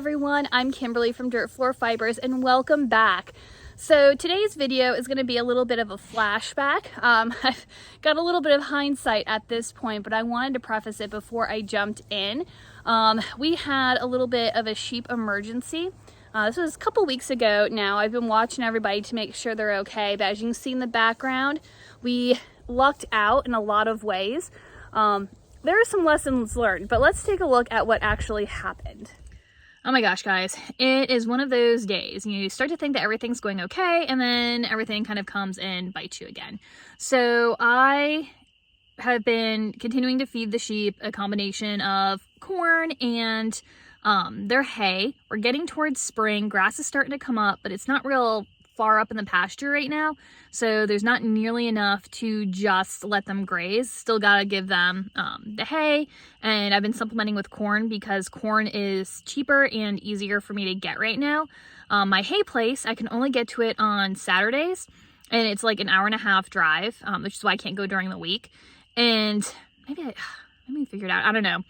everyone, I'm Kimberly from Dirt Floor Fibers and welcome back. So today's video is going to be a little bit of a flashback. I've got a little bit of hindsight at this point, but I wanted to preface it before I jumped in. We had a little bit of a sheep emergency. This was a couple weeks ago now. I've been watching everybody to make sure they're okay, but as you can see in the background, we lucked out in a lot of ways. There are some lessons learned, but let's take a look at what actually happened. Oh my gosh, guys, it is one of those days. You start to think that everything's going okay, and then everything kind of comes and bites you again. So I have been continuing to feed the sheep a combination of corn and their hay. We're getting towards spring. Grass is starting to come up, but it's not real far up in the pasture right now, so there's not nearly enough to just let them graze. Still gotta give them the hay, and I've been supplementing with corn because corn is cheaper and easier for me to get right now. My hay place, I can only get to it on Saturdays, and it's like an hour-and-a-half drive, which is why I can't go during the week. And maybe figure it out, I don't know,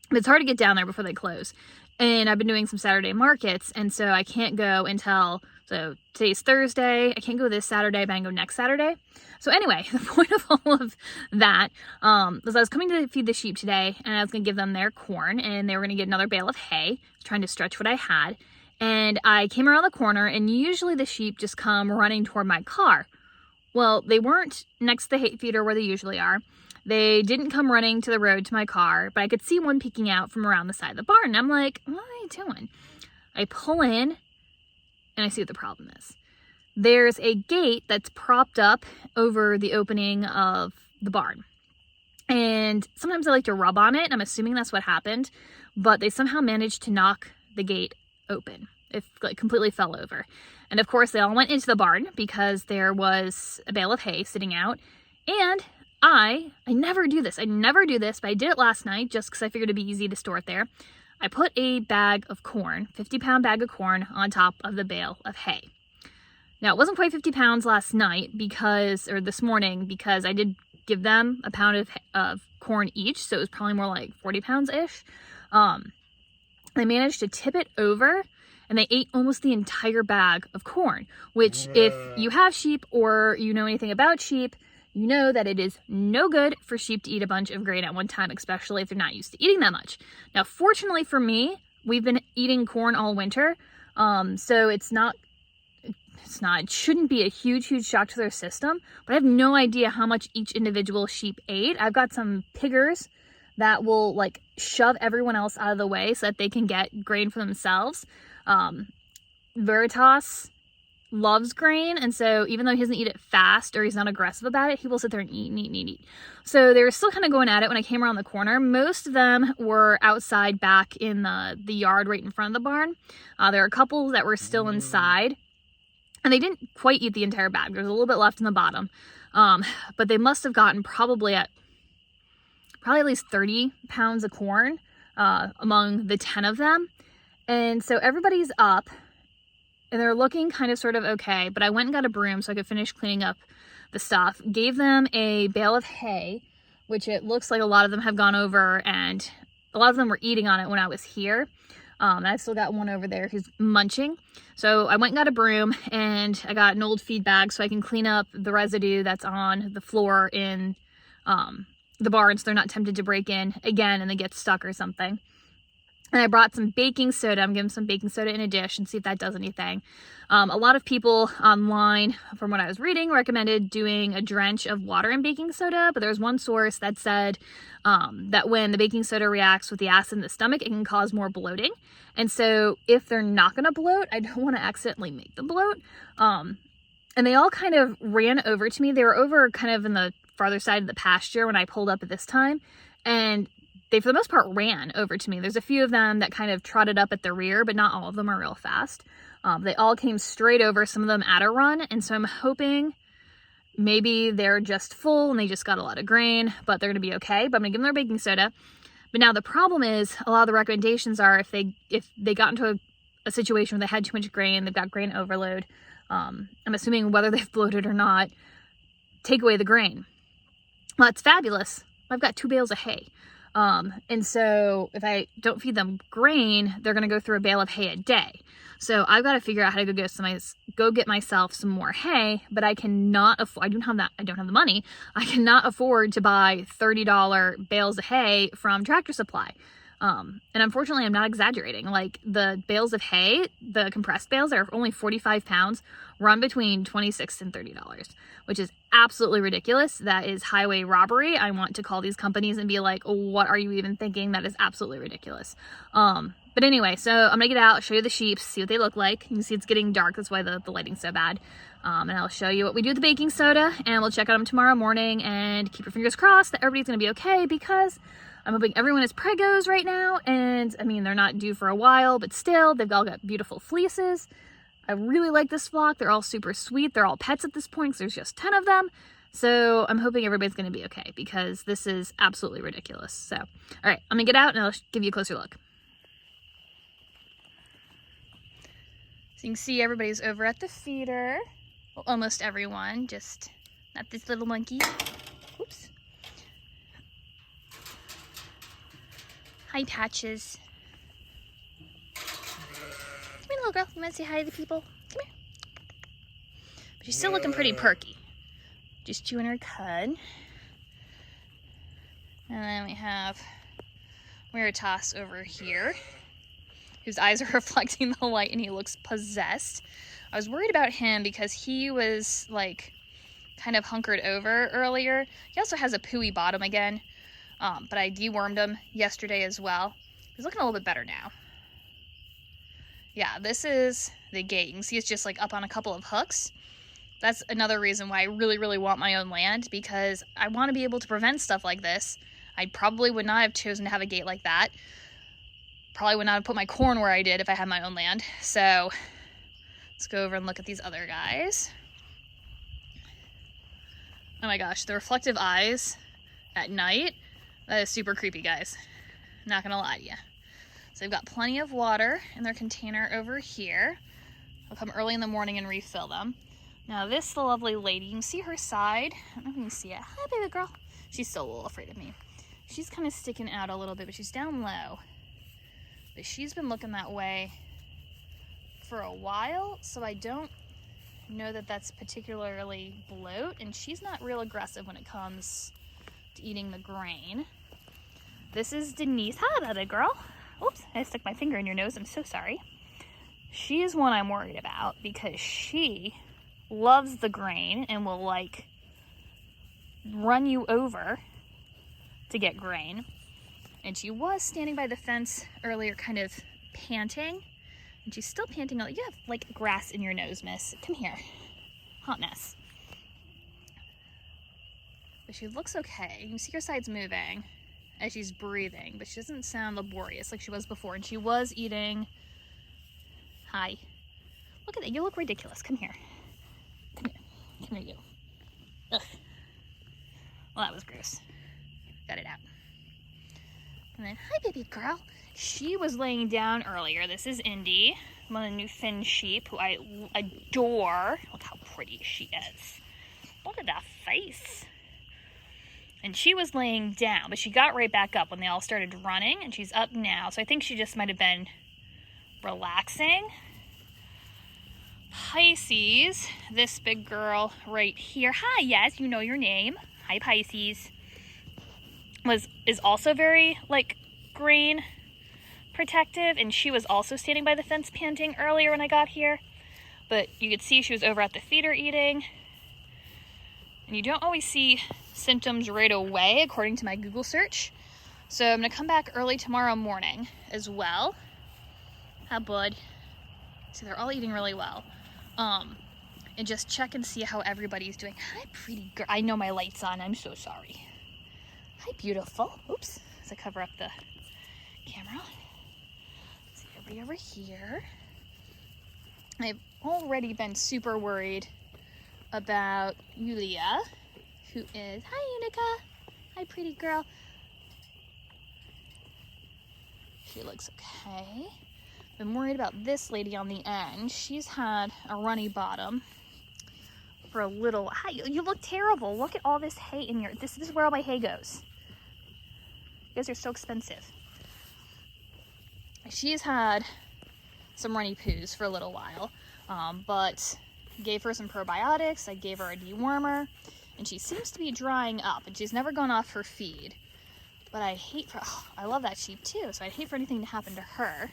but it's hard to get down there before they close. And I've been doing some Saturday markets, and so I can't go until, so today's Thursday, I can't go this Saturday, but I can go next Saturday. So anyway, the point of all of that was I was coming to feed the sheep today, and I was going to give them their corn, and they were going to get another bale of hay, trying to stretch what I had. And I came around the corner, and usually the sheep just come running toward my car. Well, they weren't next to the hay feeder where they usually are. They didn't come running to the road to my car, but I could see one peeking out from around the side of the barn. And I'm like, what are you doing? I pull in, and I see what the problem is. There's a gate that's propped up over the opening of the barn. And sometimes I like to rub on it. I'm assuming that's what happened, but they somehow managed to knock the gate open. It completely fell over. And of course, they all went into the barn because there was a bale of hay sitting out. And I never do this, but I did it last night just because I figured it'd be easy to store it there. I put a bag of corn, 50-pound bag of corn, on top of the bale of hay. Now, it wasn't quite 50 pounds last night or this morning, because I did give them a pound of corn each, so it was probably more like 40 pounds-ish. They managed to tip it over, and they ate almost the entire bag of corn, which if you have sheep or you know anything about sheep, you know that it is no good for sheep to eat a bunch of grain at one time, especially if they're not used to eating that much. Now, fortunately for me, we've been eating corn all winter, so it shouldn't be a huge shock to their system, but I have no idea how much each individual sheep ate. I've got some piggers that will like shove everyone else out of the way so that they can get grain for themselves. Veritas loves grain, and so even though he doesn't eat it fast or he's not aggressive about it, he will sit there and eat. So they were still kind of going at it when I came around the corner. Most of them were outside back in the yard right in front of the barn. There are a couple that were still inside, and they didn't quite eat the entire bag. There's a little bit left in the bottom, but they must have gotten probably at least 30 pounds of corn among the 10 of them. And so everybody's up, and they're looking kind of sort of okay, but I went and got a broom so I could finish cleaning up the stuff. Gave them a bale of hay, which it looks like a lot of them have gone over, and a lot of them were eating on it when I was here. And I still got one over there who's munching. So I went and got a broom, and I got an old feed bag so I can clean up the residue that's on the floor in the barn so they're not tempted to break in again and they get stuck or something. And I brought some baking soda. I'm giving some baking soda in a dish and see if that does anything. A lot of people online, from what I was reading, recommended doing a drench of water and baking soda, but there was one source that said that when the baking soda reacts with the acid in the stomach, it can cause more bloating. And so if they're not going to bloat, I don't want to accidentally make them bloat. And they all kind of ran over to me. They were over kind of in the farther side of the pasture when I pulled up at this time, and they, for the most part, ran over to me. There's a few of them that kind of trotted up at the rear, but not all of them are real fast. They all came straight over, some of them at a run, and so I'm hoping maybe they're just full and they just got a lot of grain, but they're going to be okay. But I'm going to give them their baking soda. But now the problem is, a lot of the recommendations are if they got into a situation where they had too much grain, they've got grain overload, I'm assuming whether they've bloated or not, take away the grain. Well, that's fabulous. I've got 2 bales of hay. And so if I don't feed them grain, they're going to go through a bale of hay a day. So I've got to figure out how to go get myself some more hay, but I cannot afford, I don't have the money. I cannot afford to buy $30 bales of hay from Tractor Supply. And unfortunately, I'm not exaggerating. Like, the bales of hay, the compressed bales that are only 45 pounds, run between $26 and $30, which is absolutely ridiculous. That is highway robbery. I want to call these companies and be like, what are you even thinking? That is absolutely ridiculous. But anyway, so I'm gonna get out, show you the sheep, see what they look like. You can see it's getting dark. That's why the lighting's so bad. And I'll show you what we do with the baking soda, and we'll check on them tomorrow morning, and keep your fingers crossed that everybody's gonna be okay, because I'm hoping everyone is pregos right now. And I mean, they're not due for a while, but still, they've all got beautiful fleeces. I really like this flock. They're all super sweet. They're all pets at this point, because there's just 10 of them. So I'm hoping everybody's going to be okay, because this is absolutely ridiculous. So, all right, I'm going to get out and I'll give you a closer look. So you can see everybody's over at the feeder. Well, almost everyone, just not this little monkey. Oops. Hi, Patches. Come here, little girl. You want to say hi to the people? Come here. But she's still looking pretty perky. Just chewing her cud. And then we have Veritas over here, whose eyes are reflecting the light and he looks possessed. I was worried about him because he was like kind of hunkered over earlier. He also has a pooey bottom again, but I dewormed him yesterday as well. He's looking a little bit better now. Yeah, this is the gate. You can see it's just like up on a couple of hooks. That's another reason why I really, really want my own land, because I want to be able to prevent stuff like this. I probably would not have chosen to have a gate like that. Probably would not have put my corn where I did if I had my own land. So let's go over and look at these other guys. Oh my gosh, the reflective eyes at night, that is super creepy, guys. Not gonna lie to you. So they've got plenty of water in their container over here. I'll come early in the morning and refill them. Now this, the lovely lady, you can see her side. I don't know if you can see it. Hi, baby girl. She's still a little afraid of me. She's kind of sticking out a little bit, but she's down low. But she's been looking that way for a while, so I don't know that that's particularly bloat, and she's not real aggressive when it comes to eating the grain. This is Denise. Hi, baby girl. Oops, I stuck my finger in your nose. I'm so sorry. She is one I'm worried about, because she loves the grain and will like run you over to get grain. And she was standing by the fence earlier kind of panting, and she's still panting. You have like grass in your nose, miss. Come here. Hot mess. But she looks okay. You can see her sides moving as she's breathing, but she doesn't sound laborious like she was before. And she was eating. Hi. Look at that. You look ridiculous. Come here. Come here. Come here, you. Ugh. Well, that was gross. Got it out. And then, hi, baby girl. She was laying down earlier. This is Indy, one of the new Finn sheep, who I adore. Look how pretty she is. Look at that face. And she was laying down, but she got right back up when they all started running, and she's up now. So I think she just might have been relaxing. Pisces, this big girl right here. Hi, yes, you know your name. Hi, Pisces. Is also very like grain protective, and she was also standing by the fence panting earlier when I got here. But you could see she was over at the feeder eating. And you don't always see symptoms right away according to my Google search. So I'm gonna come back early tomorrow morning as well. Hi, bud. So they're all eating really well. And just check and see how everybody's doing. Hi, pretty girl. I know my light's on. I'm so sorry. Hi, beautiful. Oops. As I cover up the camera. See everybody over here. I've already been super worried about Yulia, who is, hi, Unica. Hi, pretty girl. She looks okay. Been worried about this lady on the end. She's had a runny bottom for a little. Hi, you look terrible. Look at all this hay in your. This is where all my hay goes. You guys are so expensive. She's had some runny poos for a little while, but gave her some probiotics. I gave her a dewormer, and she seems to be drying up, and she's never gone off her feed. But I hate for, I love that sheep too, so I'd hate for anything to happen to her.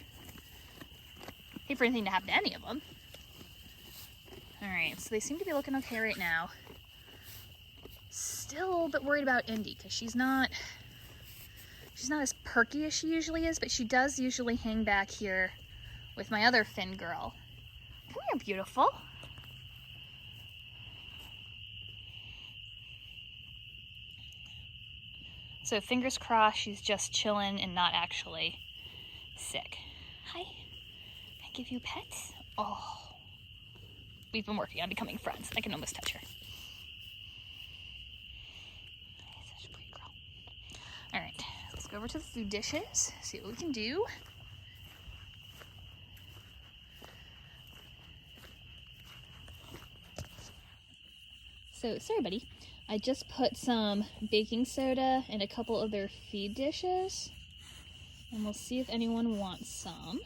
Hate for anything to happen to any of them. All right, so they seem to be looking okay right now. Still a little bit worried about Indy, because she's not as perky as she usually is, but she does usually hang back here with my other Finn girl. Come here, beautiful. So fingers crossed she's just chilling and not actually sick. Hi, can I give you pets? Oh, we've been working on becoming friends. I can almost touch her. Such a pretty girl. All right, let's go over to the food dishes, see what we can do. So, sorry buddy, I just put some baking soda in a couple of their feed dishes, and we'll see if anyone wants some.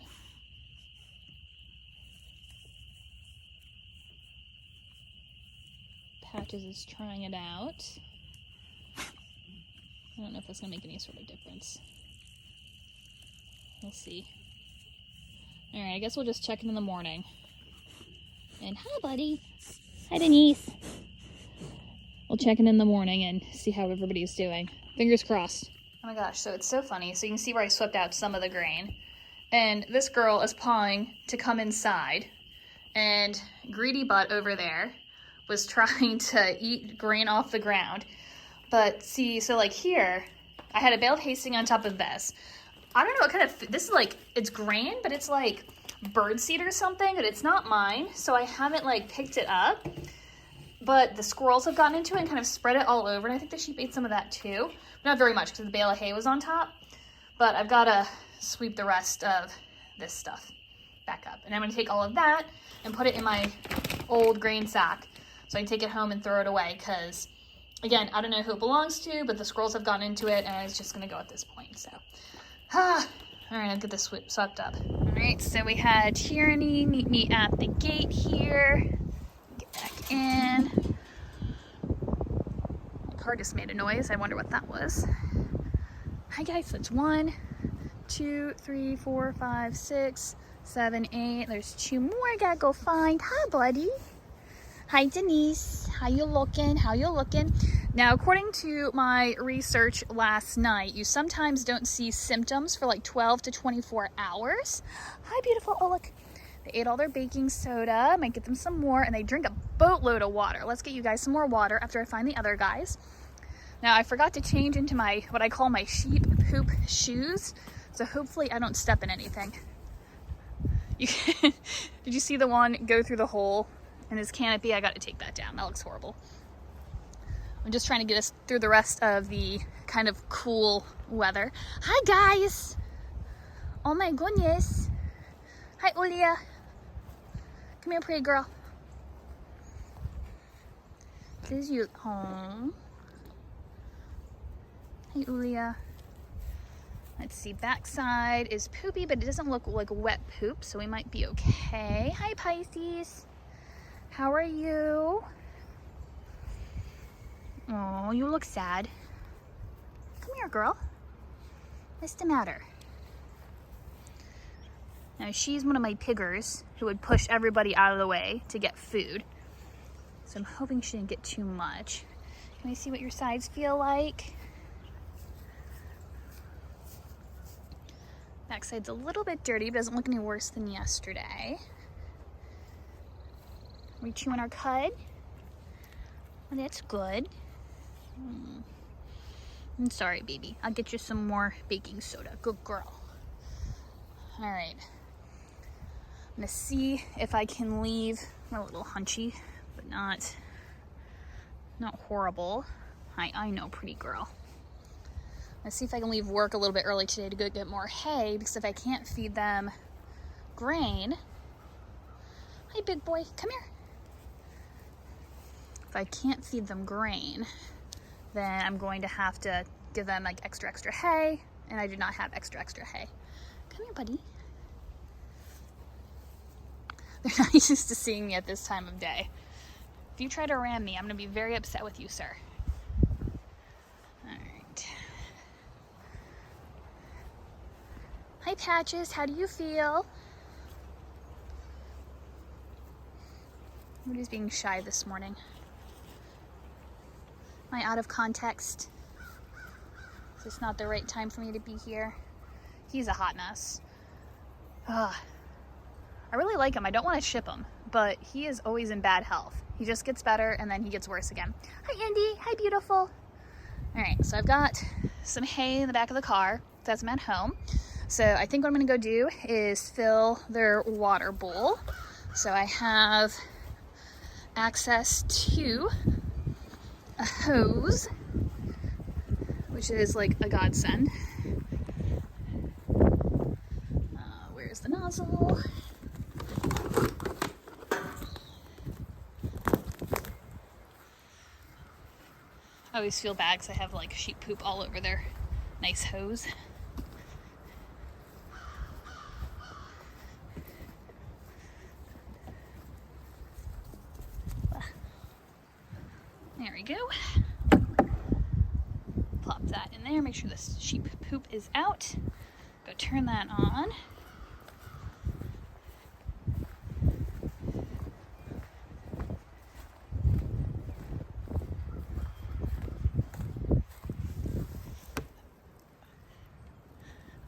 Patches is trying it out. I don't know if that's gonna make any sort of difference. We'll see. All right, I guess we'll just check in the morning. And hi, buddy. Hi, Denise. We'll check in the morning and see how everybody's doing. Fingers crossed. Oh my gosh, so it's so funny. So you can see where I swept out some of the grain. And this girl is pawing to come inside. And Greedy Butt over there was trying to eat grain off the ground. But see, so like here, I had a bale of hay sitting on top of this. I don't know what kind of, this is like, it's grain, but it's like birdseed or something, but it's not mine. So I haven't like picked it up. But the squirrels have gotten into it and kind of spread it all over. And I think the sheep ate some of that too. Not very much because the bale of hay was on top. But I've got to sweep the rest of this stuff back up. And I'm going to take all of that and put it in my old grain sack. So I can take it home and throw it away. Because, again, I don't know who it belongs to, but the squirrels have gotten into it. And it's just going to go at this point. So, all right, I'll get this swept up. All right, so we had Tyranny meet me at the gate here. Back in. My car just made a noise. I wonder what that was. Hi guys, so it's 1, 2, 3, 4, 5, 6, 7, 8. There's 2 more I gotta go find. Hi buddy. Hi Denise. How you looking? How you looking? Now, according to my research last night, you sometimes don't see symptoms for like 12 to 24 hours. Hi beautiful. Oh look. They ate all their baking soda. I might get them some more, and they drink a boatload of water. Let's get you guys some more water after I find the other guys. Now, I forgot to change into my, what I call my sheep poop shoes, so hopefully I don't step in anything. Did you see the one go through the hole in his canopy? I got to take that down. That looks horrible. I'm just trying to get us through the rest of the kind of cool weather. Hi, guys. Oh, my goodness. Hi, Olia. Come here, pretty girl. This is you at home. Hey, Ulia. Let's see, backside is poopy, but it doesn't look like wet poop, so we might be okay. Hi, Pisces. How are you? Oh, you look sad. Come here, girl. What's the matter? Now, she's one of my piggers who would push everybody out of the way to get food. So I'm hoping she didn't get too much. Can I see what your sides feel like? Backside's a little bit dirty, but doesn't look any worse than yesterday. We chewing our cud? Well, that's good. I'm sorry, baby. I'll get you some more baking soda. Good girl. All right. I'm gonna see if I can leave. I'm a little hunchy, but not horrible. I know, pretty girl. Let's see if I can leave work a little bit early today to go get more hay, because if I can't feed them grain. Hi, big boy, come here. If I can't feed them grain, then I'm going to have to give them like extra hay, and I did not have extra hay. Come here, buddy. They're not used to seeing me at this time of day. If you try to ram me, I'm gonna be very upset with you, sir. All right. Hi, Patches, how do you feel? Nobody's being shy this morning. Am I out of context? Is this not the right time for me to be here? He's a hot mess. Ugh. I really like him. I don't want to ship him, but he is always in bad health. He just gets better and then he gets worse again. Hi, Andy. Hi, beautiful. All right, so I've got some hay in the back of the car. That's them at home. So I think what I'm gonna go do is fill their water bowl. So I have access to a hose, which is like a godsend. Where's the nozzle? I always feel bad because I have like sheep poop all over their nice hose. There we go. Plop that in there, make sure the sheep poop is out. Go turn that on.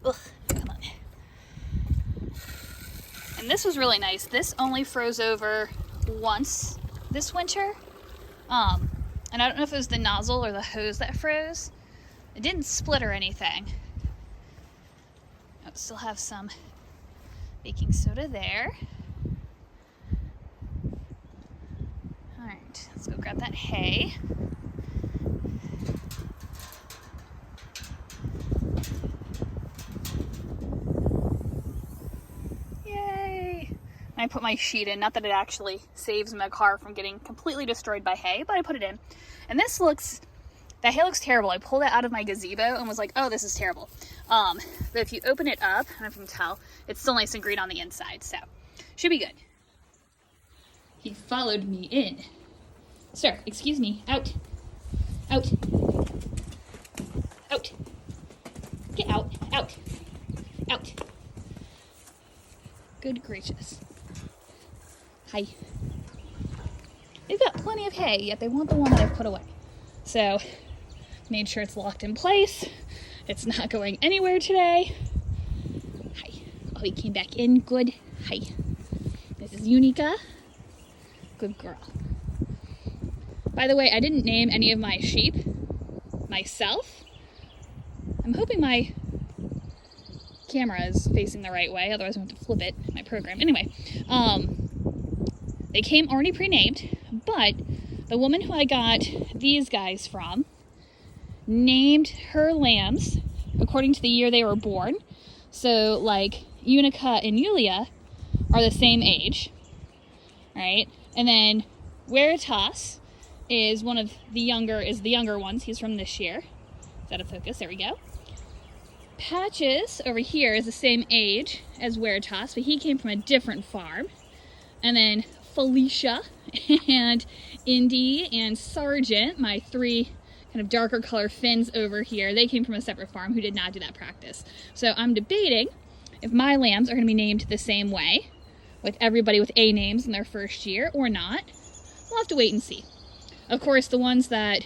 Ugh, come on. And this was really nice. This only froze over once this winter. And I don't know if it was the nozzle or the hose that froze. It didn't split or anything. I still have some baking soda there. All right, let's go grab that hay. I put my sheet in, not that it actually saves my car from getting completely destroyed by hay, but I put it in. And this looks, that hay looks terrible. I pulled it out of my gazebo and was like, oh, this is terrible. But if you open it up, I don't know if you can tell, it's still nice and green on the inside, so should be good. He followed me in. Sir, excuse me, out. Out. Out. Get out, out, out. Good gracious. Hi. They've got plenty of hay, yet they want the one that I've put away. So, made sure it's locked in place. It's not going anywhere today. Hi. Oh, he came back in. Good. Hi. This is Unica. Good girl. By the way, I didn't name any of my sheep myself. I'm hoping my camera is facing the right way, otherwise I'm going to flip it in my program. Anyway, they came already pre-named, but the woman who I got these guys from named her lambs according to the year they were born. So like Unica and Yulia are the same age, right? And then Veritas is one of the younger ones. He's from this year. Is that a focus? There we go. Patches over here is the same age as Veritas, but he came from a different farm. And then Felicia and Indy and Sergeant, my three kind of darker color fins over here, they came from a separate farm who did not do that practice. So I'm debating if my lambs are going to be named the same way, with everybody with A names in their first year, or not. We'll have to wait and see. Of course, the ones that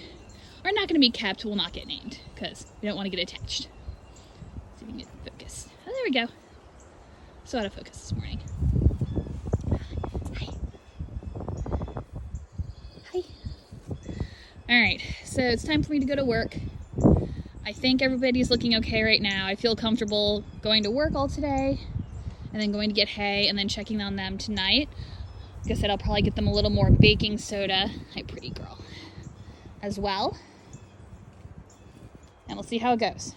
are not going to be kept will not get named, because we don't want to get attached. See if we can get focused. Oh, there we go. So out of focus this morning. Hi. Hi. Alright, so it's time for me to go to work. I think everybody's looking okay right now. I feel comfortable going to work all today, and then going to get hay, and then checking on them tonight. Like I said, I'll probably get them a little more baking soda. Hi, pretty girl. As well. And we'll see how it goes.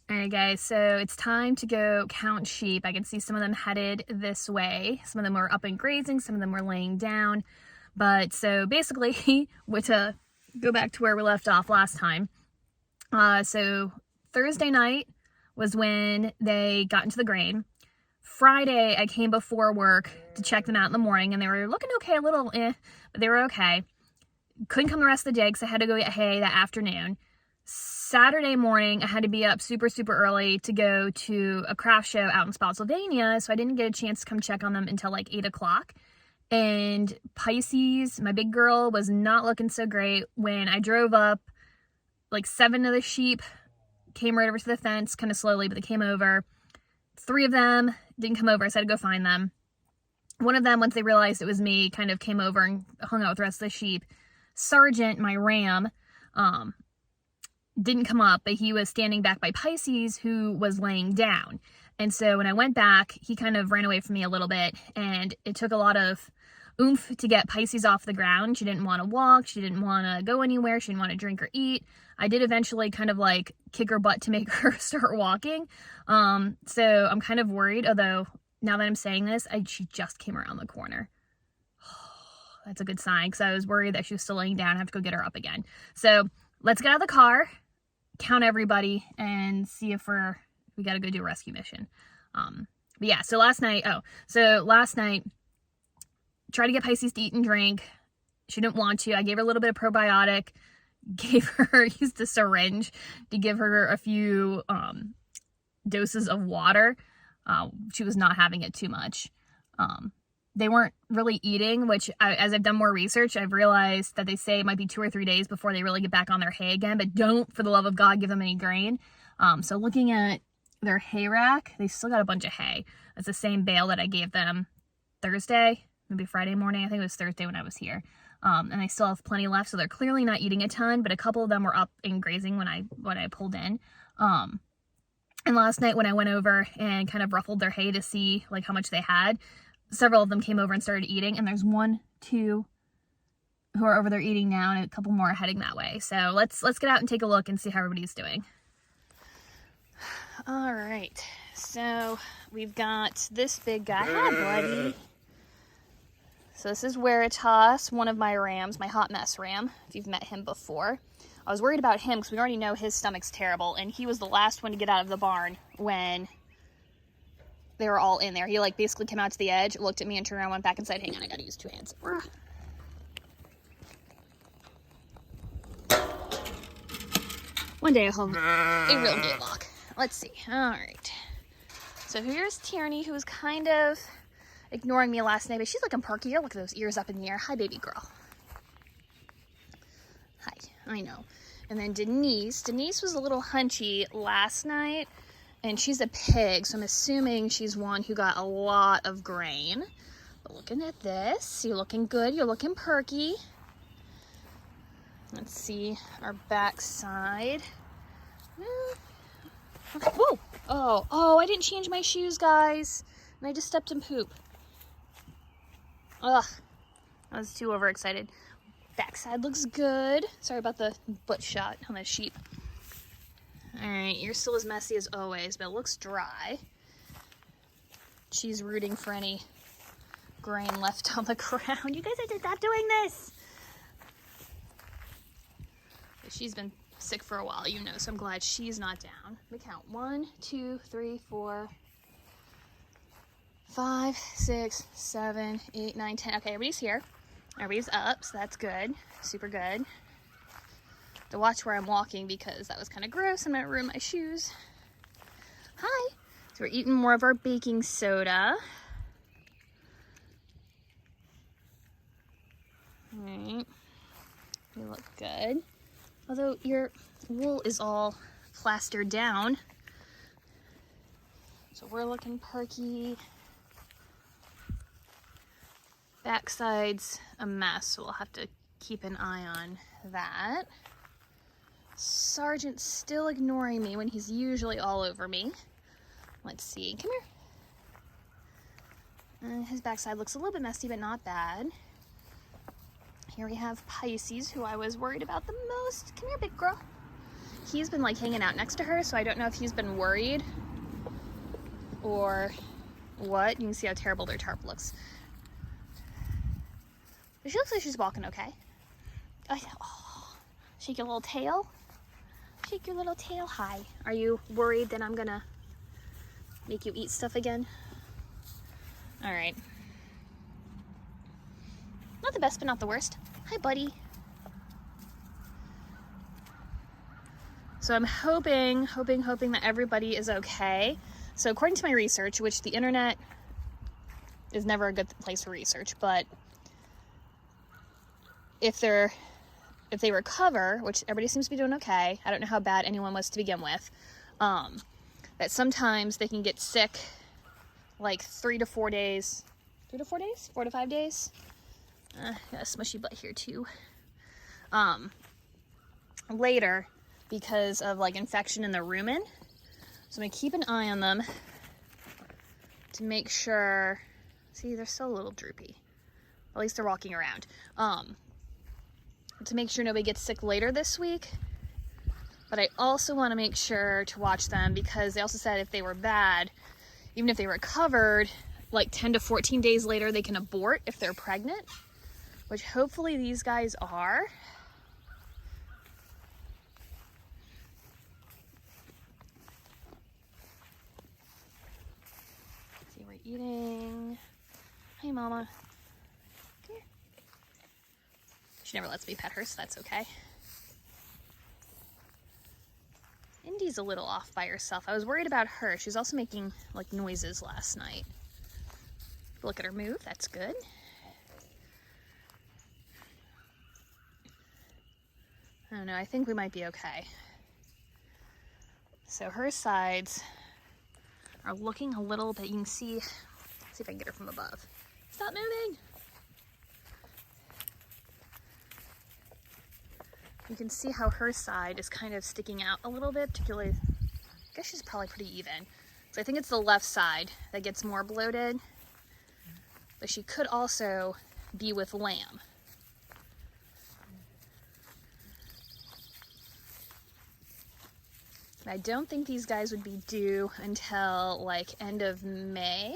Alright guys, so it's time to go count sheep. I can see some of them headed this way. Some of them were up and grazing, some of them were laying down. But so basically, to go back to where we left off last time, So Thursday night was when they got into the grain. Friday, I came before work to check them out in the morning, and they were looking okay, a little but they were okay. Couldn't come the rest of the day because I had to go get hay that afternoon. Saturday morning, I had to be up super, super early to go to a craft show out in Spotsylvania, so I didn't get a chance to come check on them until like 8 o'clock. And Pisces, my big girl, was not looking so great. When I drove up, like 7 of the sheep came right over to the fence, kind of slowly, but they came over. 3 of them didn't come over, so I had to go find them. One of them, once they realized it was me, kind of came over and hung out with the rest of the sheep. Sergeant, my ram, didn't come up, but he was standing back by Pisces, who was laying down. And so when I went back, he kind of ran away from me a little bit, and it took a lot of oomph to get Pisces off the ground. She didn't want to walk. She didn't want to go anywhere. She didn't want to drink or eat. I did eventually kind of like kick her butt to make her start walking. So I'm kind of worried, although now that I'm saying this, she just came around the corner. That's a good sign, because I was worried that she was still laying down. I have to go get her up again. So let's get out of the car, count everybody, and see if we got to go do a rescue mission. But yeah, so last night, tried to get Pisces to eat and drink. She didn't want to. I gave her a little bit of probiotic, used a syringe to give her a few doses of water. She was not having it too much. They weren't really eating, which as I've done more research, I've realized that they say it might be 2 or 3 days before they really get back on their hay again, but don't, for the love of God, give them any grain. So looking at their hay rack, they still got a bunch of hay. It's the same bale that I gave them Thursday, maybe Friday morning. I think it was Thursday when I was here. And they still have plenty left, so they're clearly not eating a ton, but a couple of them were up and grazing when I pulled in. And last night when I went over and kind of ruffled their hay to see like how much they had, several of them came over and started eating, and there's 1, 2 who are over there eating now, and a couple more are heading that way. So let's get out and take a look and see how everybody's doing. All right, so we've got this big guy. Hi, buddy. So this is Veritas, one of my rams, my hot mess ram, if you've met him before. I was worried about him because we already know his stomach's terrible, and he was the last one to get out of the barn when they were all in there. He like basically came out to the edge, looked at me, and turned around, went back inside. Hang on, I gotta use 2 hands. One day I'll have a real good lock. Let's see. All right. So here's Tierney, who was kind of ignoring me last night, but she's looking perkier. Look at those ears up in the air. Hi, baby girl. Hi. I know. And then Denise. Denise was a little hunchy last night, and she's a pig, so I'm assuming she's one who got a lot of grain. But looking at this, you're looking good. You're looking perky. Let's see our back side. Whoa! Oh, I didn't change my shoes, guys. And I just stepped in poop. Ugh. I was too overexcited. Backside looks good. Sorry about the butt shot on the sheep. Alright, you're still as messy as always, but it looks dry. She's rooting for any grain left on the ground. You guys have to stop doing this! But she's been sick for a while, you know, so I'm glad she's not down. Let me count. 1, 2, 3, 4, 5, 6, 7, 8, 9, 10. Okay, everybody's here. Everybody's up, so that's good. Super good. To watch where I'm walking because that was kind of gross. I'm gonna ruin my shoes. Hi. So we're eating more of our baking soda. All right. You look good. Although your wool is all plastered down. So we're looking perky. Backside's a mess, so we'll have to keep an eye on that. Sergeant's still ignoring me when he's usually all over me. Let's see. Come here. His backside looks a little bit messy, but not bad. Here we have Pisces, who I was worried about the most. Come here, big girl. He's been like hanging out next to her, so I don't know if he's been worried or what. You can see how terrible their tarp looks. But she looks like she's walking okay. Oh, shake your little tail. Shake your little tail high. Are you worried that I'm gonna make you eat stuff again? All right. Not the best, but not the worst. Hi, buddy. So I'm hoping that everybody is okay. So according to my research, which the internet is never a good place for research, but if they recover, which everybody seems to be doing okay, I don't know how bad anyone was to begin with, that sometimes they can get sick like 3 to 4 days, 4 to 5 days. Got a smushy butt here too. Later, because of like infection in the rumen. So I'm gonna keep an eye on them to make sure, see, they're still a little droopy. At least they're walking around. To make sure nobody gets sick later this week. But I also want to make sure to watch them because they also said if they were bad, even if they recovered, like 10 to 14 days later, they can abort if they're pregnant, which hopefully these guys are. See, we're eating. Hi, Mama. Come here. She never lets me pet her, so that's okay. Indy's a little off by herself. I was worried about her. She was also making like noises last night. Look at her move. That's good. I don't know. I think we might be okay. So her sides are looking a little bit. You can see if I can get her from above. Stop moving. You can see how her side is kind of sticking out a little bit, particularly, I guess she's probably pretty even. So I think it's the left side that gets more bloated, but she could also be with lamb. I don't think these guys would be due until like end of May,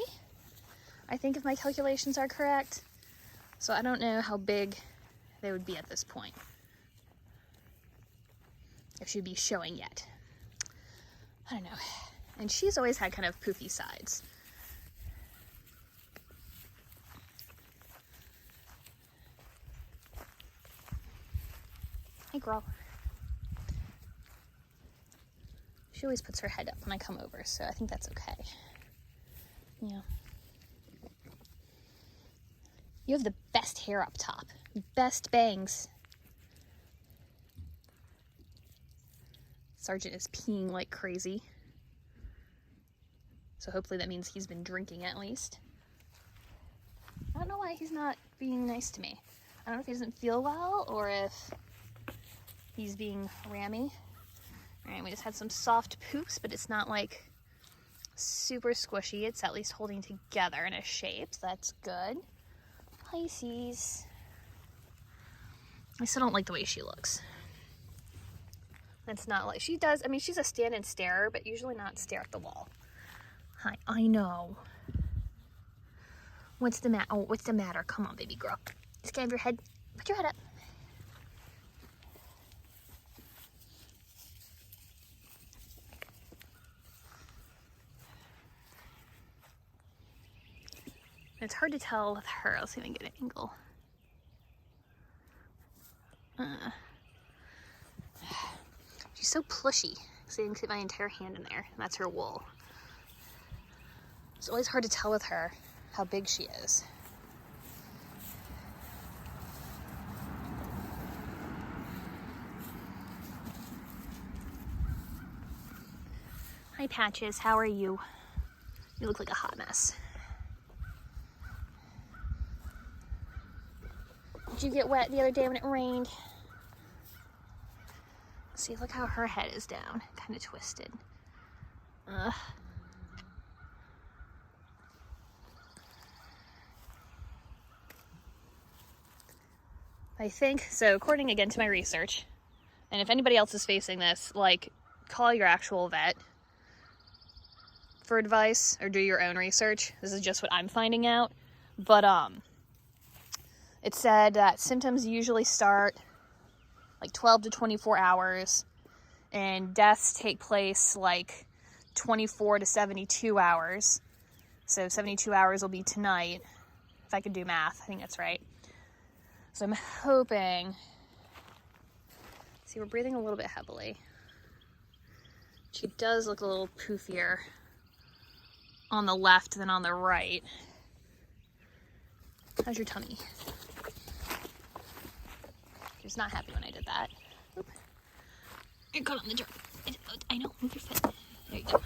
I think, if my calculations are correct. So I don't know how big they would be at this point, if she'd be showing yet. I don't know. And she's always had kind of poofy sides. Hey, girl. She always puts her head up when I come over, so I think that's okay. Yeah. You have the best hair up top. Best bangs. Sergeant is peeing like crazy. So hopefully that means he's been drinking at least. I don't know why he's not being nice to me. I don't know if he doesn't feel well or if he's being rammy. All right, we just had some soft poops, but it's not like super squishy. It's at least holding together in a shape, so that's good. Pisces. I still don't like the way she looks. It's not like she does. I mean, she's a stand and stare, but usually not stare at the wall. Hi, I know. What's the matter? Oh, what's the matter? Come on, baby girl. Just have your head. Put your head up. It's hard to tell with her. Let's see if I can get an angle. She's so plushy. So you can see my entire hand in there. And that's her wool. It's always hard to tell with her how big she is. Hi, Patches. How are you? You look like a hot mess. Did you get wet the other day when it rained? See, look how her head is down, kind of twisted. Ugh. I think, so according again to my research, and if anybody else is facing this, like, call your actual vet for advice or do your own research. This is just what I'm finding out. But it said that symptoms usually start like 12 to 24 hours and deaths take place like 24 to 72 hours. So 72 hours will be tonight, if I can do math. I think that's right. So I'm hoping, see, we're breathing a little bit heavily. She does look a little poofier on the left than on the right. How's your tummy? She was not happy when I did that. Oop. You're caught on the dirt. I know, move your foot. There you go.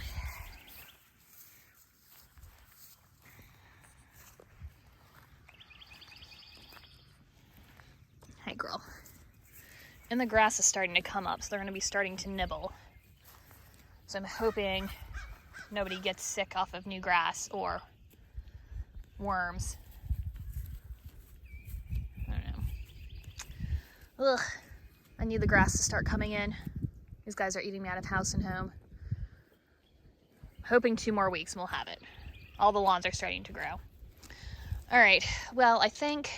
Hi, girl. And the grass is starting to come up, so they're going to be starting to nibble. So I'm hoping nobody gets sick off of new grass or worms. I don't know. Ugh. I need the grass to start coming in. These guys are eating me out of house and home. Hoping 2 more weeks and we'll have it. All the lawns are starting to grow. All right, well, I think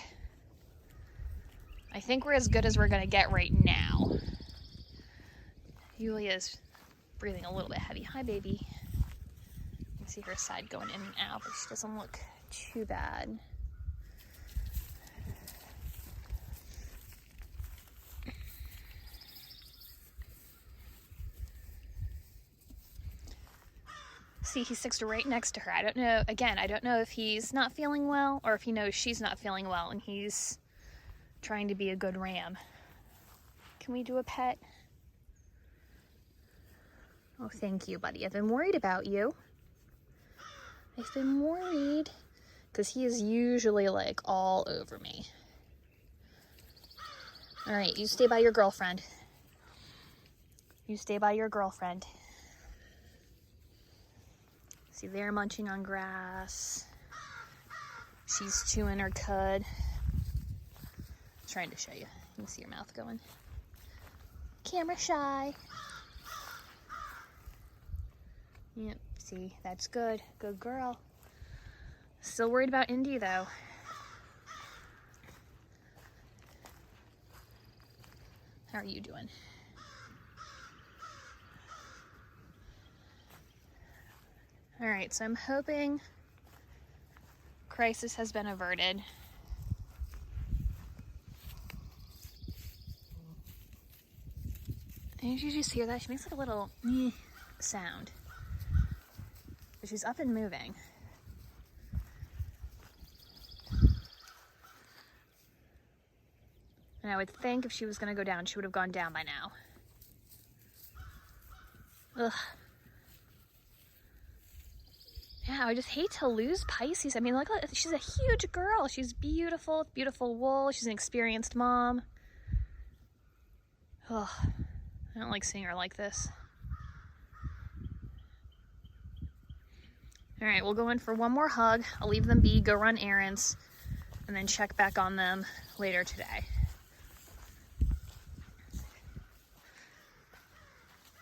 we're as good as we're gonna get right now. Yulia's breathing a little bit heavy. Hi, baby. You can see her side going in and out, but she doesn't look too bad. See, he sits right next to her. I don't know, again, I don't know if he's not feeling well or if he knows she's not feeling well and he's trying to be a good ram. Can we do a pet? Oh, thank you, buddy. I've been worried about you. I've been worried because he is usually like all over me. All right, you stay by your girlfriend. You stay by your girlfriend. See, they're munching on grass. She's chewing her cud. Trying to show you. You can see your mouth going. Camera shy. Yep, see, that's good. Good girl. Still worried about Indy, though. How are you doing? All right, so I'm hoping crisis has been averted. Did you just hear that? She makes like a little sound. But she's up and moving. And I would think if she was going to go down, she would have gone down by now. Ugh. Yeah, I just hate to lose Pisces. I mean, look, she's a huge girl. She's beautiful, beautiful wool. She's an experienced mom. Ugh. I don't like seeing her like this. All right, we'll go in for one more hug. I'll leave them be, go run errands, and then check back on them later today.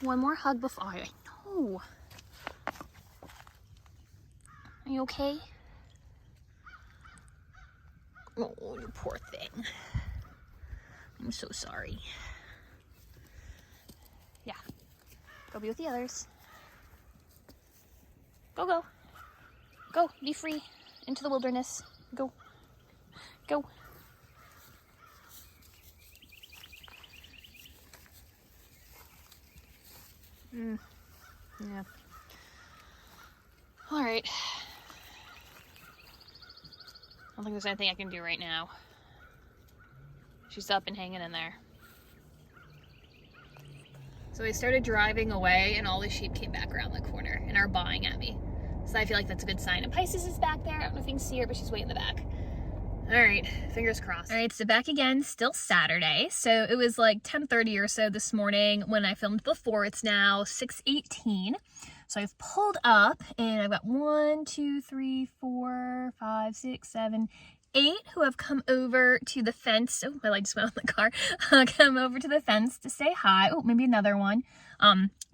One more hug before I know. Are you okay? Oh, you poor thing. I'm so sorry. Yeah. Go be with the others. Go, go. Go, be free. Into the wilderness. Go. Go. Yeah. All right. I don't think there's anything I can do right now. She's up and hanging in there. So I started driving away and all the sheep came back around the corner and are bawing at me. So I feel like that's a good sign. And Pisces is back there. I don't know if you can see her, but she's way in the back. All right, fingers crossed. All right, so back again, still Saturday. So it was like 10:30 or so this morning when I filmed before. It's now 6:18. So I've pulled up and I've got 1, 2, 3, 4, 5, 6, 7, 8 who have come over to the fence. Oh, my light just went on the car. Come over to the fence to say hi. Oh, maybe another one.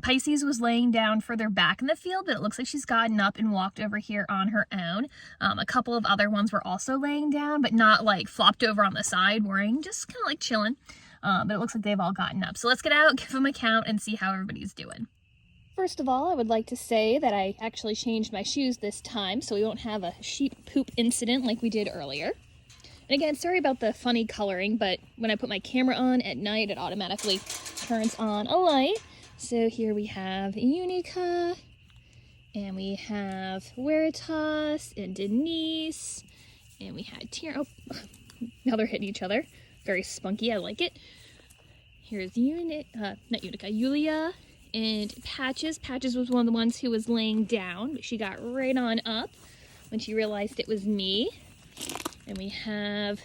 Pisces was laying down further back in the field, but it looks like she's gotten up and walked over here on her own. A couple of other ones were also laying down, but not like flopped over on the side, worrying, just kind of like chilling. but it looks like they've all gotten up. So let's get out, give them a count, and see how everybody's doing. First of all, I would like to say that I actually changed my shoes this time, so we won't have a sheep poop incident like we did earlier. And again, sorry about the funny coloring, but when I put my camera on at night, it automatically turns on a light. So here we have Unica, and we have Veritas and Denise, and we had Tierra. Oh, now they're hitting each other. Very spunky, I like it. Here's not Unica, Yulia and Patches. Patches was one of the ones who was laying down, but she got right on up when she realized it was me. And we have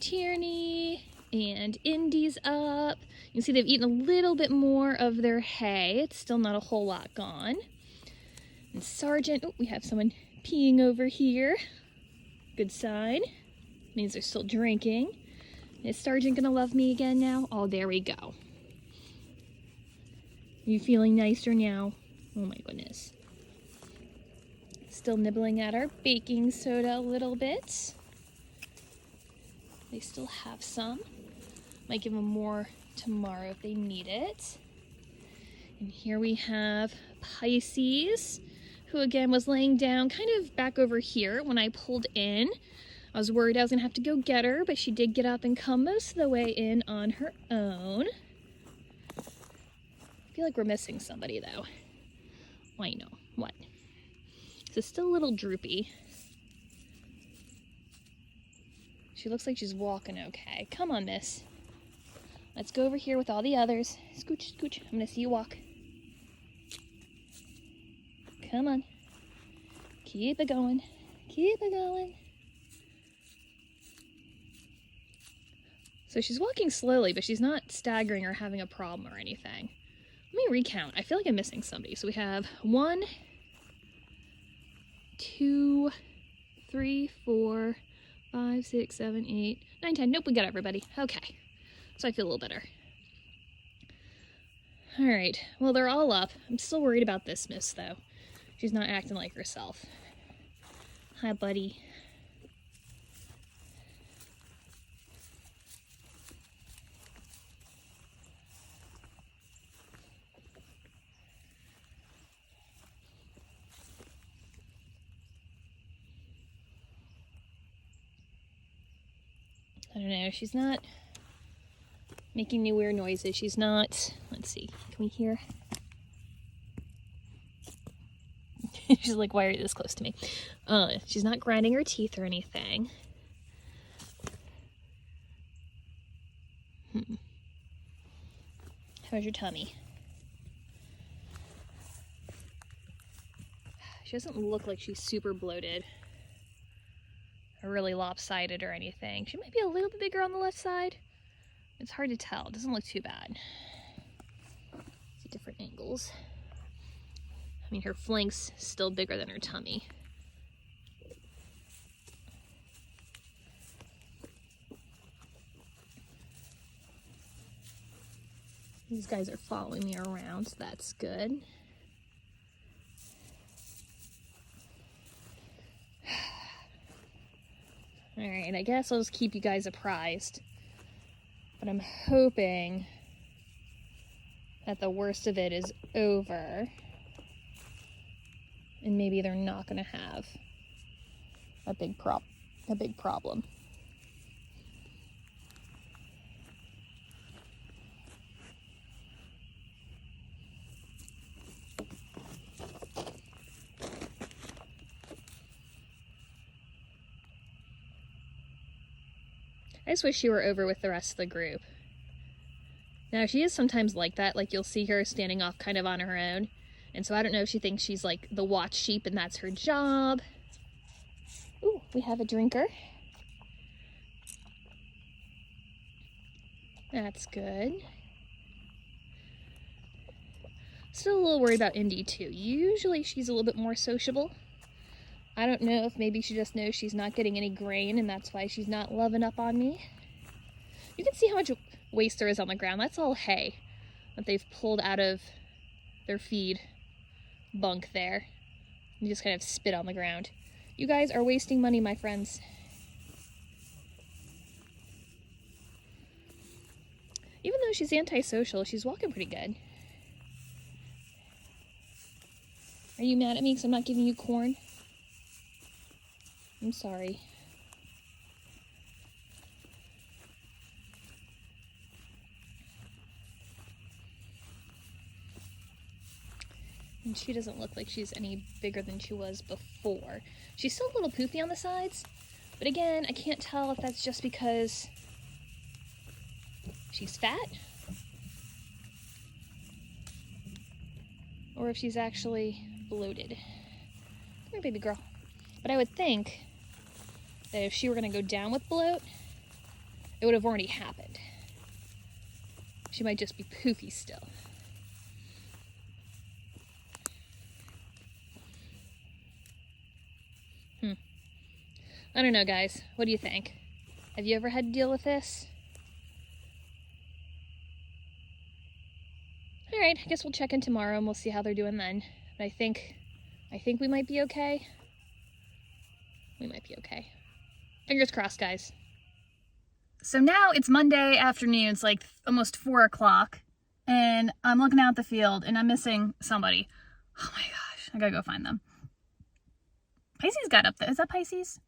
Tierney and Indy's up. You can see they've eaten a little bit more of their hay. It's still not a whole lot gone. And Sergeant, oh, we have someone peeing over here. Good sign. Means they're still drinking. Is Sergeant gonna love me again now? Oh, there we go. You feeling nicer now? Oh my goodness. Still nibbling at our baking soda a little bit. They still have some. Might give them more tomorrow if they need it. And here we have Pisces, who again was laying down kind of back over here when I pulled in. I was worried I was gonna have to go get her, but she did get up and come most of the way in on her own. I feel like we're missing somebody though. Why, no, what? So still a little droopy. She looks like she's walking okay. Come on, miss. Let's go over here with all the others. Scooch, scooch. I'm gonna see you walk. Come on. Keep it going. Keep it going. So she's walking slowly, but she's not staggering or having a problem or anything. Let me recount. I feel like I'm missing somebody. So we have 1, 2, 3, 4, 5, 6, 7, 8, 9, 10. Nope, we got everybody. Okay. So I feel a little better. All right. Well, they're all up. I'm still worried about this miss, though. She's not acting like herself. Hi, buddy. I don't know, she's not making any weird noises. She's not, let's see, can we hear? She's like, why are you this close to me? She's not grinding her teeth or anything. How's your tummy? She doesn't look like she's super bloated or really lopsided or anything. She might be a little bit bigger on the left side. It's hard to tell. It doesn't look too bad. See different angles. I mean, her flank's still bigger than her tummy. These guys are following me around, so that's good. All right, I guess I'll just keep you guys apprised. But I'm hoping that the worst of it is over. And maybe they're not gonna have a big problem. I just wish she were over with the rest of the group. Now, she is sometimes like that, like you'll see her standing off kind of on her own. And so I don't know if she thinks she's like the watch sheep and that's her job. Ooh, we have a drinker. That's good. Still a little worried about Indy too. Usually she's a little bit more sociable. I don't know if maybe she just knows she's not getting any grain and that's why she's not loving up on me. You can see how much waste there is on the ground. That's all hay that they've pulled out of their feed bunk there. You just kind of spit on the ground. You guys are wasting money, my friends. she's antisocial. She's walking pretty good. Are you mad at me because I'm not giving you corn? I'm sorry. And she doesn't look like she's any bigger than she was before. She's still a little poofy on the sides, but again, I can't tell if that's just because she's fat or if she's actually bloated. Come here, baby girl. But I would think that if she were going to go down with bloat, it would have already happened. She might just be poofy still. I don't know, guys. What do you think? Have you ever had to deal with this? All right, I guess we'll check in tomorrow and we'll see how they're doing then. But I think we might be okay. We might be okay. Fingers crossed, guys. So now it's Monday afternoon. It's like almost 4 o'clock. And I'm looking out the field and I'm missing somebody. Oh my gosh. I gotta go find them. Pisces got up there. Is that Pisces?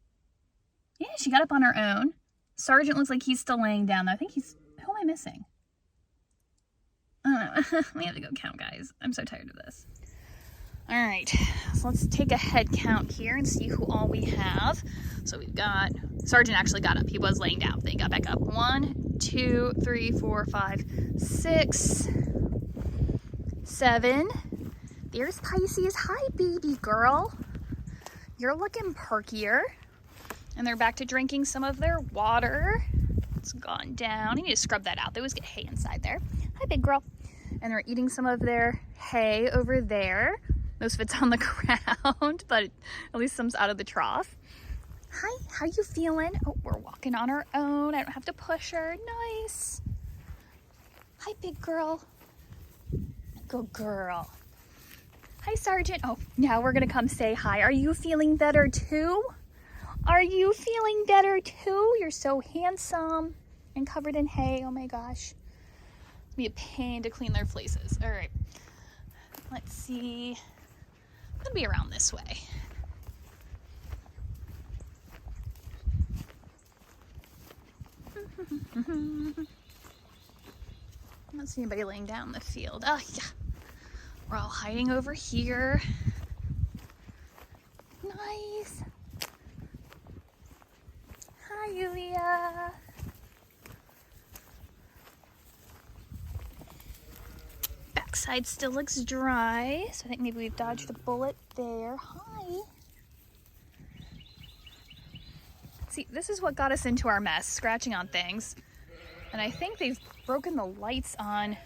Yeah, she got up on her own. Sergeant looks like he's still laying down though. I think he's... Who am I missing? I don't know. We have to go count, guys. I'm so tired of this. All right, so let's take a head count here and see who all we have. So we've got... Sergeant actually got up. He was laying down. Then he got back up. 1, 2, 3, 4, 5, 6, 7. There's Pisces. Hi, baby girl. You're looking perkier. And they're back to drinking some of their water. It's gone down. I need to scrub that out. They always get hay inside there. Hi, big girl. And they're eating some of their hay over there. Most of it's on the ground, but at least some's out of the trough. Hi, how you feeling? Oh, we're walking on our own. I don't have to push her. Nice. Hi, big girl. Good girl. Hi, Sergeant. Oh, now we're gonna come say hi. Are you feeling better too? Are you feeling better too? You're so handsome and covered in hay. Oh my gosh. It'll be a pain to clean their fleeces. All right. Let's see. Could be around this way. I don't see anybody laying down in the field. Oh, yeah. We're all hiding over here. Nice. Hi, Yulia. Backside still looks dry, so I think maybe we've dodged a bullet there. Hi. See, this is what got us into our mess, scratching on things. And I think they've broken the lights on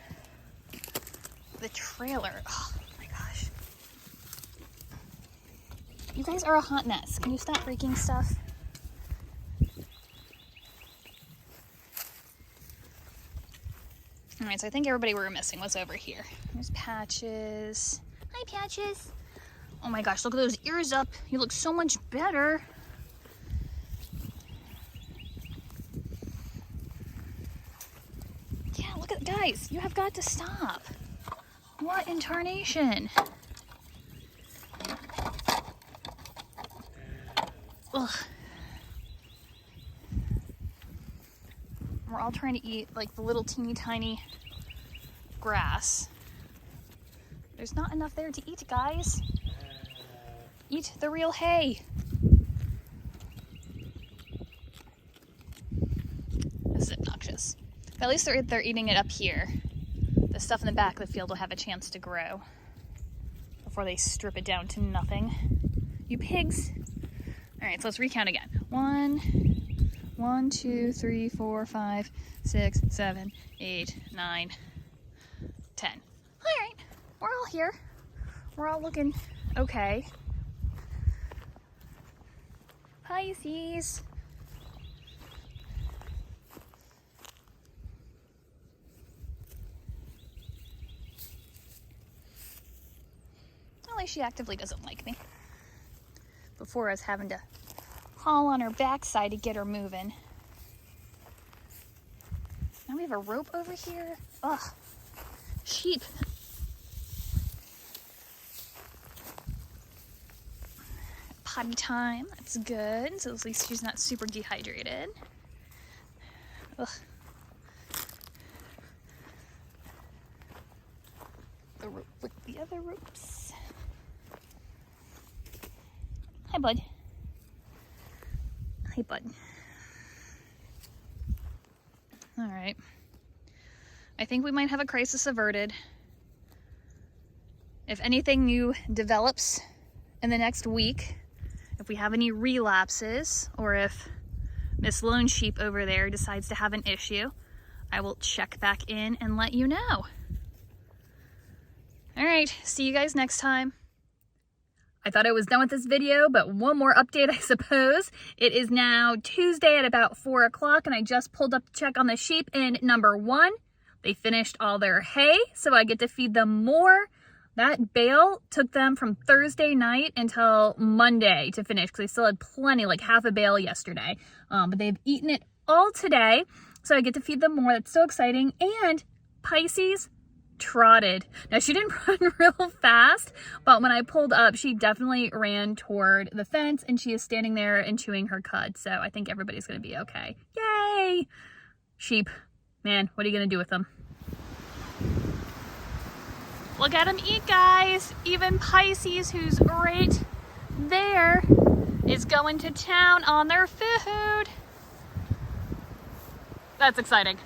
the trailer. Oh my gosh. You guys are a hot mess. Can you stop breaking stuff? All right, so I think everybody we were missing was over here. There's Patches. Hi, Patches. Oh my gosh, look at those ears up. You look so much better. Yeah, look at, guys, you have got to stop. What in tarnation? Ugh. We're all trying to eat like the little teeny tiny grass. There's not enough there to eat, guys. Eat the real hay. This is obnoxious. But at least they're eating it up here. The stuff in the back of the field will have a chance to grow before they strip it down to nothing. You pigs. All right, so let's recount again. 1, 2, 3, 4, 5, 6, 7, 8, 9, 10. All right, we're all here. We're all looking okay. Pisces. At least she actively doesn't like me. Before I was having to haul on her backside to get her moving. Now we have a rope over here. Ugh. Sheep. Potty time. That's good. So at least she's not super dehydrated. Ugh. The rope with the other ropes. Hi, bud. Hi, bud. All right. I think we might have a crisis averted. If anything new develops in the next week, if we have any relapses, or if Miss Lone Sheep over there decides to have an issue, I will check back in and let you know. All right, see you guys next time. I thought I was done with this video, but one more update, I suppose. It is now Tuesday at about 4 o'clock, and I just pulled up to check on the sheep, and number one, they finished all their hay, so I get to feed them more. That bale took them from Thursday night until Monday to finish, because they still had plenty, like half a bale yesterday. But they've eaten it all today, so I get to feed them more. That's so exciting. And Pisces trotted. Now, she didn't run real fast, but when I pulled up, she definitely ran toward the fence, and she is standing there and chewing her cud. So I think everybody's going to be okay. Yay! Sheep. Man, what are you going to do with them? Look at them eat, guys. Even Pisces, who's right there, is going to town on their food. That's exciting.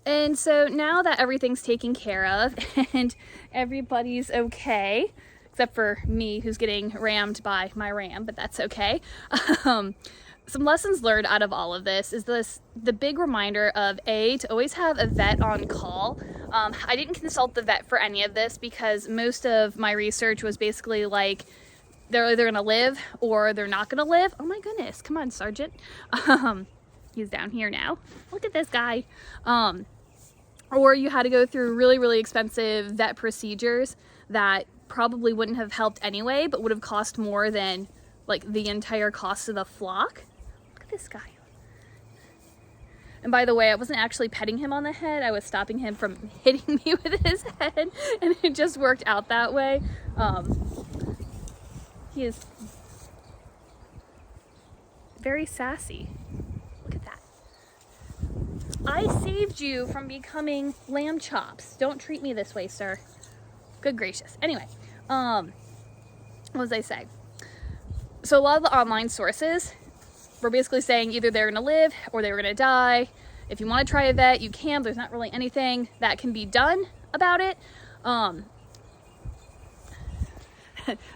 And so now that everything's taken care of and everybody's okay, except for me who's getting rammed by my ram, but that's okay. Some lessons learned out of all of this is the big reminder of to always have a vet on call. I didn't consult the vet for any of this because most of my research was basically like, they're either gonna live or they're not gonna live. Oh my goodness, come on, Sergeant. He's down here now. Look at this guy. Or you had to go through really, really expensive vet procedures that probably wouldn't have helped anyway, but would have cost more than like the entire cost of the flock. Look at this guy. And by the way, I wasn't actually petting him on the head. I was stopping him from hitting me with his head, and it just worked out that way. He is very sassy. Look at that. I saved you from becoming lamb chops. Don't treat me this way, sir. Good gracious. Anyway, what was I saying? So a lot of the online sources were basically saying either they're going to live or they were going to die. If you want to try a vet, you can. There's not really anything that can be done about it.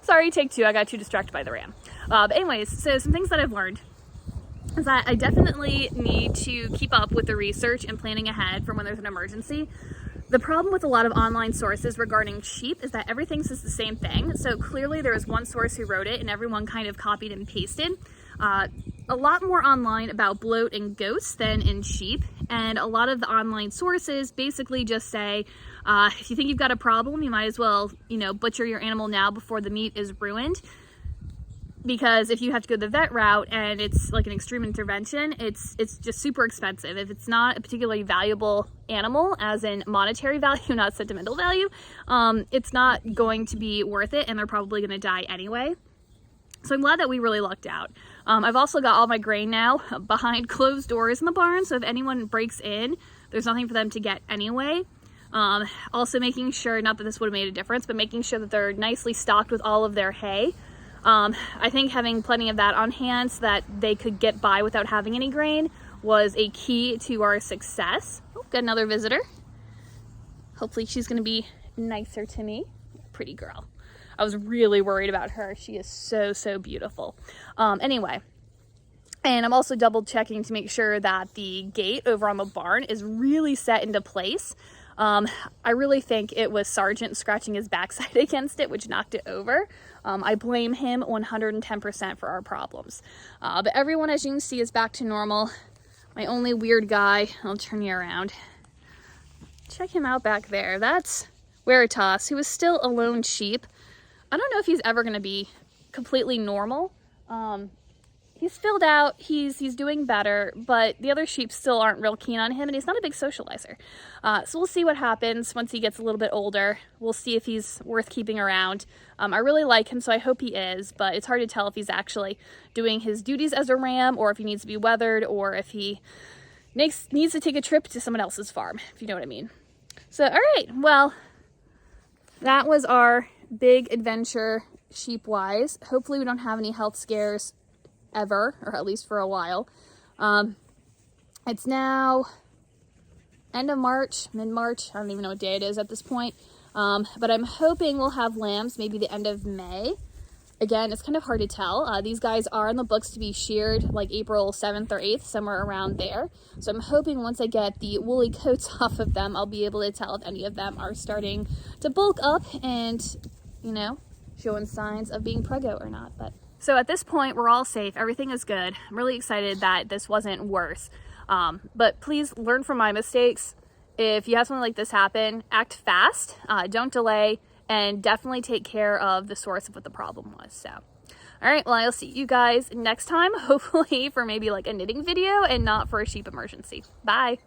Sorry, take two. I got too distracted by the ram. But anyways, so some things that I've learned is that I definitely need to keep up with the research and planning ahead for when there's an emergency. The problem with a lot of online sources regarding sheep is that everything says the same thing. So clearly there was one source who wrote it and everyone kind of copied and pasted. A lot more online about bloat and goats than in sheep. And a lot of the online sources basically just say, if you think you've got a problem, you might as well, butcher your animal now before the meat is ruined. Because if you have to go the vet route and it's like an extreme intervention, it's just super expensive. If it's not a particularly valuable animal, as in monetary value, not sentimental value, it's not going to be worth it, and they're probably going to die anyway. So I'm glad that we really lucked out. I've also got all my grain now behind closed doors in the barn, so if anyone breaks in, there's nothing for them to get anyway. Also making sure, not that this would have made a difference, but making sure that they're nicely stocked with all of their hay. I think having plenty of that on hand so that they could get by without having any grain was a key to our success. Oh, got another visitor. Hopefully she's going to be nicer to me. Pretty girl. I was really worried about her. She is so, so beautiful. Anyway, and I'm also double checking to make sure that the gate over on the barn is really set into place. I really think it was Sergeant scratching his backside against it, which knocked it over. I blame him 110% for our problems. But everyone, as you can see, is back to normal. My only weird guy, I'll turn you around. Check him out back there. That's Veritas, who is still a lone sheep. I don't know if he's ever going to be completely normal. he's filled out, he's doing better, but the other sheep still aren't real keen on him, and he's not a big socializer. So we'll see what happens once he gets a little bit older. We'll see if he's worth keeping around. I really like him, so I hope he is, but it's hard to tell if he's actually doing his duties as a ram, or if he needs to be weathered, or if he needs to take a trip to someone else's farm, if you know what I mean. So, all right, well, that was our big adventure sheep-wise. Hopefully we don't have any health scares ever, or at least for a while. It's now end of March, mid-March. I don't even know what day it is at this point. But I'm hoping we'll have lambs maybe the end of May. Again, it's kind of hard to tell. These guys are on the books to be sheared like April 7th or 8th, somewhere around there. So I'm hoping once I get the woolly coats off of them, I'll be able to tell if any of them are starting to bulk up and, you know, showing signs of being preggo or not. But so at this point, we're all safe. Everything is good. I'm really excited that this wasn't worse. But please learn from my mistakes. If you have something like this happen, act fast, don't delay, and definitely take care of the source of what the problem was. So, all right, well, I'll see you guys next time, hopefully for maybe like a knitting video and not for a sheep emergency. Bye.